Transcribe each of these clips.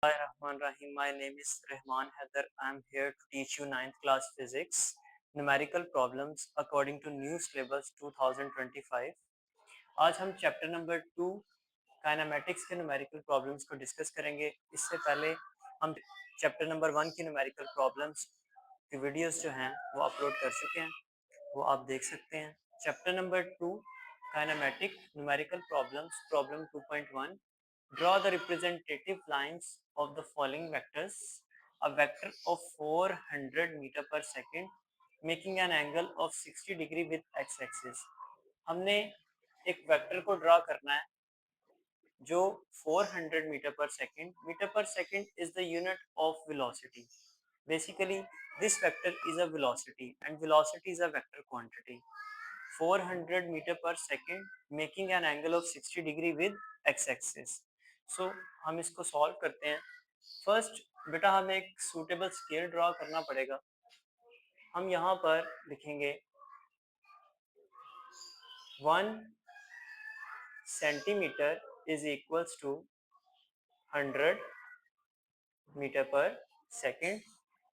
Bismillahirrahmanirrahim. My name is Rehman Haider. I'm here to teach you 9th class physics numerical problems according to new syllabus 2025. आज हम chapter number 2 kinematics के numerical problems को discuss करेंगे। इससे पहले हम chapter number 1 की numerical problems की वीडियोस जो हैं वो अपलोड कर चुके हैं, वो आप देख सकते हैं। Chapter number 2 kinematic numerical problems problem 2.1 Draw the representative lines of the following vectors. A vector of 400 meter per second making an angle of 60 degree with x-axis. हमने एक वेक्टर को ड्रा करना है जो 400 मीटर पर second is the unit of velocity. Basically, this vector is a velocity and velocity is a vector quantity. 400 meter per second making an angle of 60 degree with x-axis. So हम इसको solve करते हैं। First बेटा हमें एक suitable scale draw करना पड़ेगा। हम यहाँ पर लिखेंगे 1 centimetre is equals to 100 metre per second.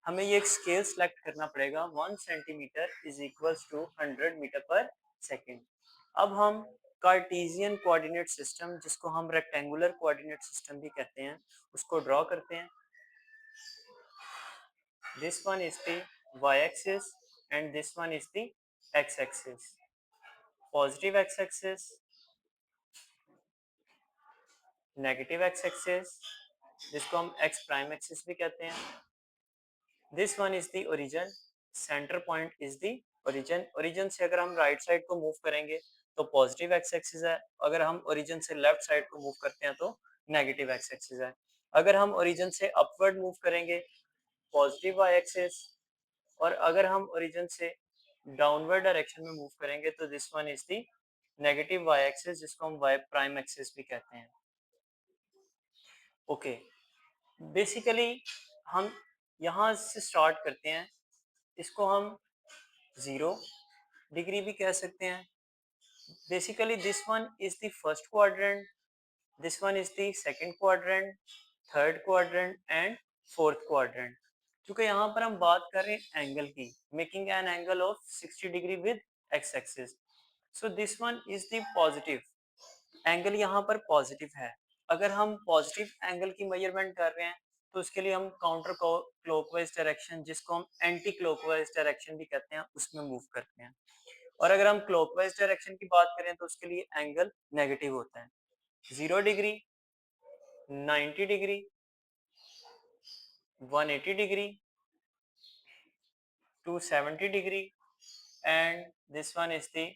हमें ये एक स्केल सेलेक्ट करना पड़ेगा। 1 centimetre is equals to 100 metre per second. अब हम कार्टेशियन कोऑर्डिनेट सिस्टम, जिसको हम रेक्टेंगुलर कोऑर्डिनेट सिस्टम भी कहते हैं, उसको ड्रॉ करते हैं। This one is the y axis and this one is the x axis. Positive x axis, negative x axis, जिसको हम x प्राइम एक्सिस भी कहते हैं। This one is the origin, centre point is the origin. Origin से अगर हम right side को move करेंगे तो पॉजिटिव एक्स एक्सिस है, अगर हम ओरिजिन से लेफ्ट साइड को मूव करते हैं तो नेगेटिव एक्स एक्सिस है। अगर हम ओरिजिन से अपवर्ड मूव करेंगे पॉजिटिव वाई एक्सिस, और अगर हम ओरिजिन से डाउनवर्ड डायरेक्शन में मूव करेंगे तो this one is the negative Y axis, जिसको हम वाई प्राइम एक्सिस भी कहते हैं। ओके, बेसिकली हम यहाँ से स्टार्ट करते हैं। इसको हम 0 डिग्री भी कह सकते हैं। Basically this one is the first quadrant, this one is the second quadrant, third quadrant and fourth quadrant. क्योंकि यहाँ पर हम बात कर रहे हैं एंगल की, making an angle of 60 degree with x axis. So this one is the positive angle, यहाँ पर पॉजिटिव है। अगर हम पॉजिटिव एंगल की मेजरमेंट कर रहे हैं तो उसके लिए हम काउंटर क्लॉकवाइज डायरेक्शन, जिसको हम एंटी क्लॉकवाइज डायरेक्शन भी कहते हैं, उसमें मूव करते हैं। और अगर हम क्लॉकवाइज डायरेक्शन की बात करें तो उसके लिए एंगल नेगेटिव होता है। 0 degree, 90 degree, 180 degree, 270 degree and this one is the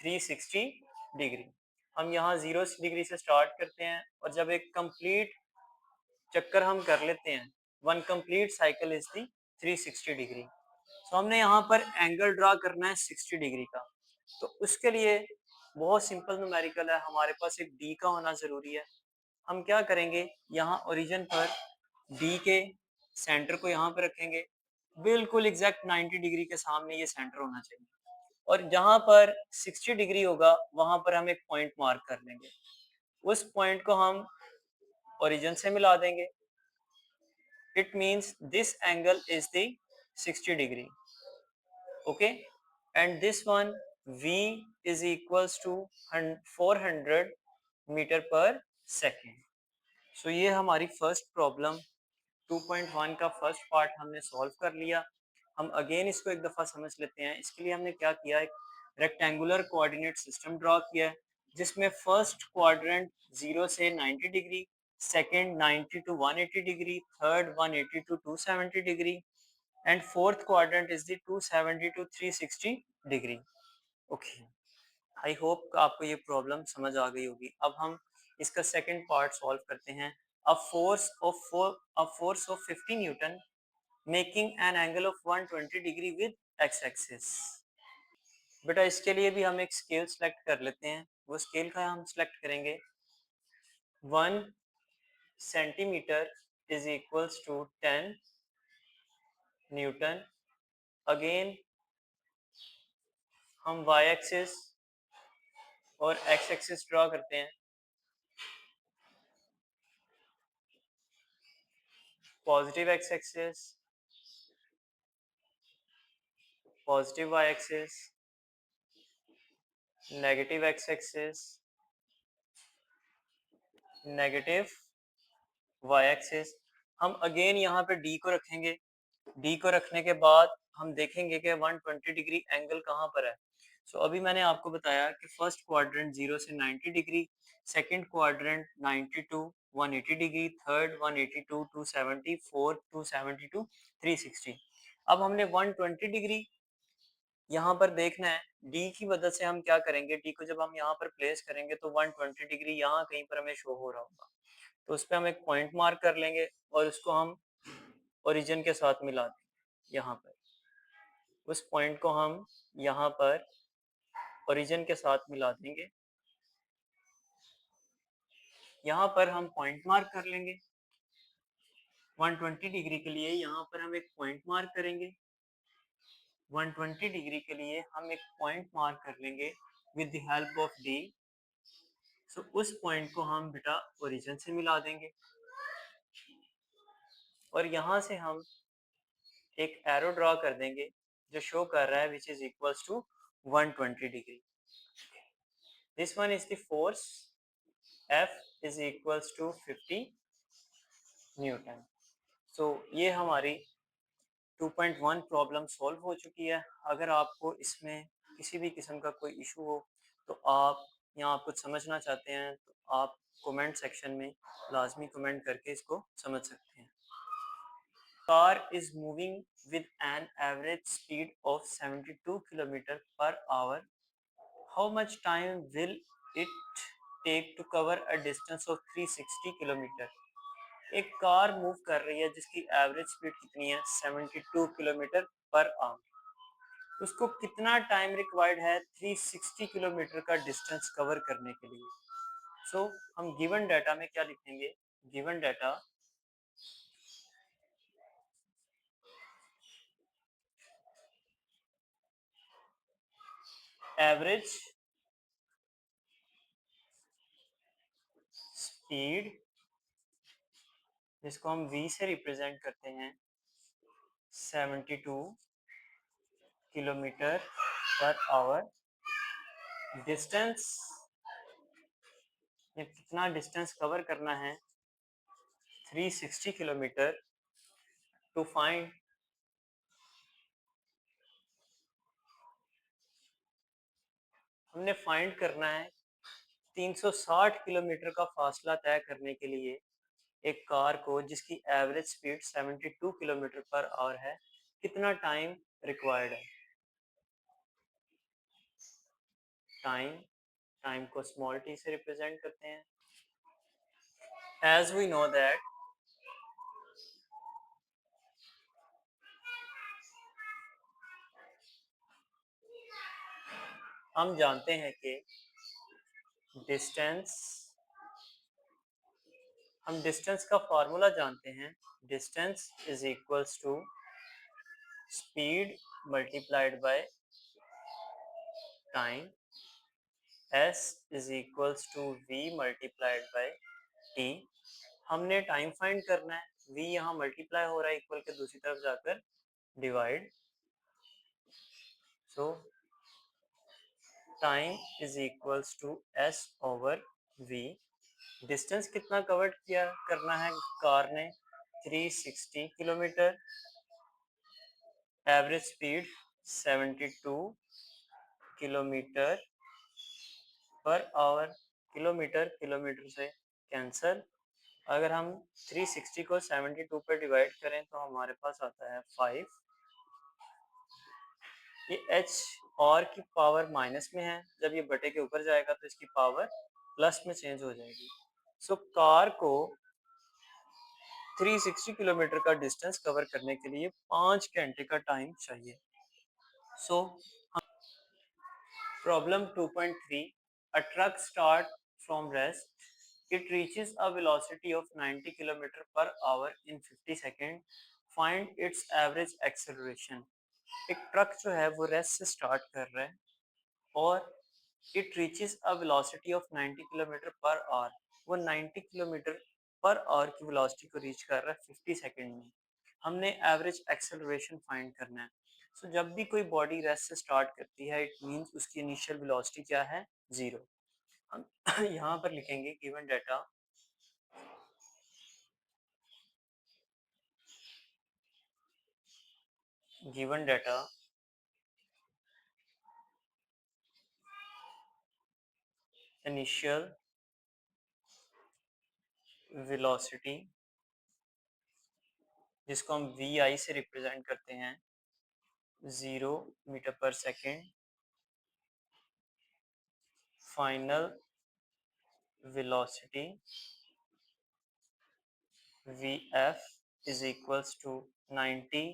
360 degree. हम यहाँ 0 डिग्री से स्टार्ट करते हैं और जब एक कंप्लीट चक्कर हम कर लेते हैं, one complete cycle is the 360 degree. तो हमने यहाँ पर एंगल ड्रा करना है 60 डिग्री का। तो उसके लिए बहुत सिंपल न्यूमेरिकल है, हमारे पास एक डी का होना जरूरी है। हम क्या करेंगे, यहाँ ओरिजिन पर डी के सेंटर को यहाँ पर रखेंगे, बिल्कुल एग्जैक्ट 90 डिग्री के सामने ये सेंटर होना चाहिए। और जहाँ पर 60 डिग्री होगा वहां पर हम एक पॉइंट मार्क कर लेंगे। उस पॉइंट को हम ओरिजिन से मिला देंगे। It means this angle is the 60 degree. Okay, and this one V is equals to 400 metre per second. सो ये हमारी फर्स्ट प्रॉब्लम 2.1 का फर्स्ट पार्ट हमने सॉल्व कर लिया। हम अगेन इसको एक दफ़ा समझ लेते हैं। इसके लिए हमने क्या किया, एक रेक्टेंगुलर कोऑर्डिनेट सिस्टम ड्रॉ किया है, जिसमें फर्स्ट क्वाड्रेंट 0 से 90 degree, second 90 to 180 degree, third 180 to 270 degree and fourth quadrant is the 270 to 360 degree. Okay, I hope आपको ये प्रॉब्लम समझ आ गई होगी। अब हम इसका सेकंड पार्ट सॉल्व करते हैं। A force of 50 Newton making an angle of 120 degree with x axis. बेटा इसके लिए भी हम एक स्केल सेलेक्ट कर लेते हैं। वो स्केल का हम सेलेक्ट करेंगे 1 centimetre is equals to 10 newton. Again हम y एक्सिस और x एक्सिस ड्रॉ करते हैं। Positive X axis, positive Y axis, negative X axis, negative Y axis. हम अगेन यहाँ पे डी को रखेंगे। डी को रखने के बाद हम देखेंगे कि 120 डिग्री एंगल कहाँ पर है। अभी मैंने आपको बताया कि फर्स्ट क्वाड्रेंट 0 से 90 degree, second quadrant 92 180 degree, third 182 270, fourth 272 360। अब हमने 120 डिग्री यहाँ पर देखना है। डी की मदद से हम क्या करेंगे, डी को जब हम यहाँ पर प्लेस करेंगे तो 120 डिग्री यहाँ कहीं पर हमें शो हो रहा होगा, तो उस पर हम एक पॉइंट मार्क कर लेंगे और उसको हम ओरिजिन के साथ मिला देंगे। यहाँ पर उस पॉइंट को हम यहाँ पर ओरिजिन के साथ मिला देंगे। यहाँ पर हम पॉइंट मार्क कर लेंगे 120 डिग्री के लिए। यहाँ पर हम एक पॉइंट मार्क करेंगे 120 डिग्री के लिए, हम एक पॉइंट मार्क कर लेंगे with the help of D. उस पॉइंट को हम बेटा ओरिजिन से मिला देंगे और यहाँ से हम एक एरो ड्रॉ कर देंगे जो शो कर रहा है which is equals to 120 degree. This one is the force F is equals to 50 newton. ये हमारी 2.1 प्रॉब्लम सॉल्व हो चुकी है। अगर आपको इसमें किसी भी किस्म का कोई इशू हो तो आप या आप कुछ समझना चाहते हैं तो आप कमेंट सेक्शन में लाजमी कमेंट करके इसको समझ सकते हैं। Car is moving with an average speed of 72 km per hour. How much time will it take to cover a distance of 360 km? एक कार मूव कर रही है जिसकी एवरेज स्पीड कितनी है 72 किलोमीटर पर आवर। उसको कितना टाइम रिक्वायर्ड है 360 किलोमीटर का डिस्टेंस कवर करने के लिए। हम गिवन डाटा में क्या लिखेंगे, गिवन डाटा एवरेज स्पीड, जिसको हम v से रिप्रेजेंट करते हैं 72 किलोमीटर पर आवर। डिस्टेंस, कितना डिस्टेंस कवर करना है 360 किलोमीटर। टू फाइंड, हमने फाइंड करना है 360 किलोमीटर का फासला तय करने के लिए एक कार को जिसकी average speed 72 kilometre per our है, कितना टाइम रिक्वायर्ड है। टाइम को स्मॉल टी से रिप्रेजेंट करते हैं। एज वी नो दैट हम जानते हैं कि डिस्टेंस, हम डिस्टेंस का फॉर्मूला जानते हैं। Distance is equals to speed multiplied by time. s is equals to v multiplied by t। हमने टाइम फाइंड करना है, v यहाँ मल्टीप्लाई हो रहा है इक्वल के दूसरी तरफ जाकर divide. Time is equals to s over v। डिस्टेंस कितना कवर किया करना है कार ने 360 kilometre, average speed 72 kilometre per hour. Kilometre kilometre से कैंसल, अगर हम 360 को 72 पर डिवाइड करें तो हमारे पास आता है 5। ये h और की पावर माइनस में है, जब ये बटे के ऊपर जाएगा तो इसकी पावर प्लस में चेंज हो जाएगी। कार को 360 किलोमीटर का डिस्टेंस कवर करने के लिए 5 घंटे का टाइम चाहिए। Problem 2.3, a truck start from rest, it reaches a velocity of 90 km per hour in 50 seconds, find its average acceleration। एक ट्रक जो है वो रेस्ट से स्टार्ट कर रहा है और it reaches a velocity of 90 km per hour, वो 90 किलोमीटर पर आवर की वेलोसिटी को रीच कर रहा है 50 सेकंड में। हमने एवरेज एक्सेलरेशन फाइंड करना है। सो जब भी कोई बॉडी रेस्ट से स्टार्ट करती है इट मींस उसकी इनिशियल वेलोसिटी क्या है, 0। हम यहाँ पर लिखेंगे गिवन डाटा इनिशियल वेलोसिटी, जिसको हम वी आई से रिप्रेजेंट करते हैं, 0 metre per second. Final velocity V F is equals to 90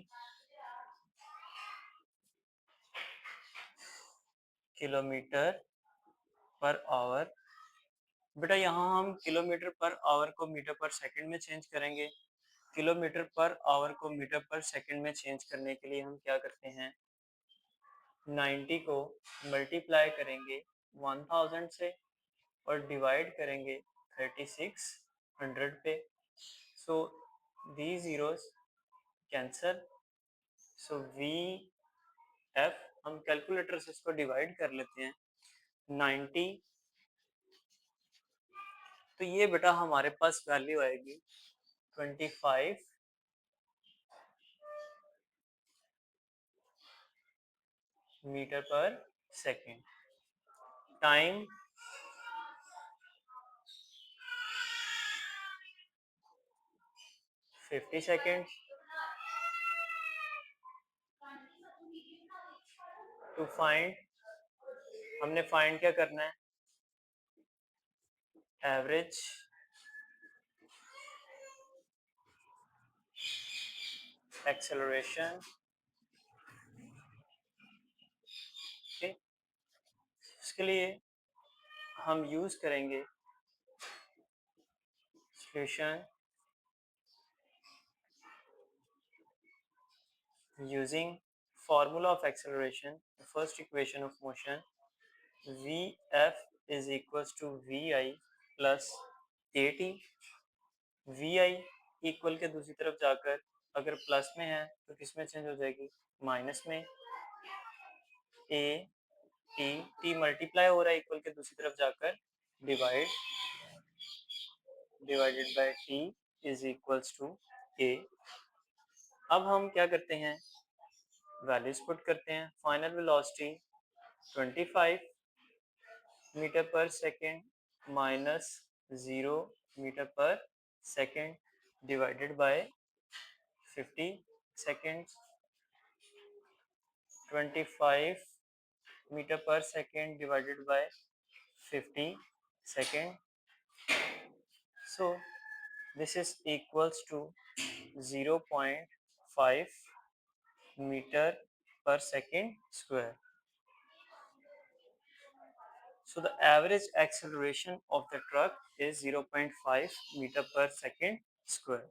kilometre per hour. बेटा यहाँ हम किलोमीटर पर आवर को मीटर पर सेकंड में चेंज करेंगे। किलोमीटर पर आवर को मीटर पर सेकंड में चेंज करने के लिए हम क्या करते हैं, 90 को मल्टीप्लाई करेंगे 1000 से और डिवाइड करेंगे 3600 पे। So the zeros cancel. So we एफ, हम कैलकुलेटर से इसको डिवाइड कर लेते हैं 90, तो ये बेटा हमारे पास वैल्यू आएगी 25 metre per second. Time 50 second. To find, हमने फाइंड क्या करना है, एवरेज एक्सेलरेशन। ठीक, इसके लिए हम यूज करेंगे solution using formula of acceleration, the first equation of motion, Vf is equals to Vi plus At। Vi equal के दूसरी तरफ जाकर अगर प्लस में है तो किस में चेंज हो जाएगी, माइनस में। ए टी, टी मल्टीप्लाई हो रहा है इक्वल के दूसरी तरफ जाकर, divided by T is equals to A. अब हम क्या करते हैं, वैल्यूज पुट करते हैं। Final velocity 25 metre per second minus 0 metre per second divided by 50 second. 25 metre per second divided by 50 second. So this is equals to 0.5 meter per second square. So the average acceleration of the truck is 0.5 meter per second square.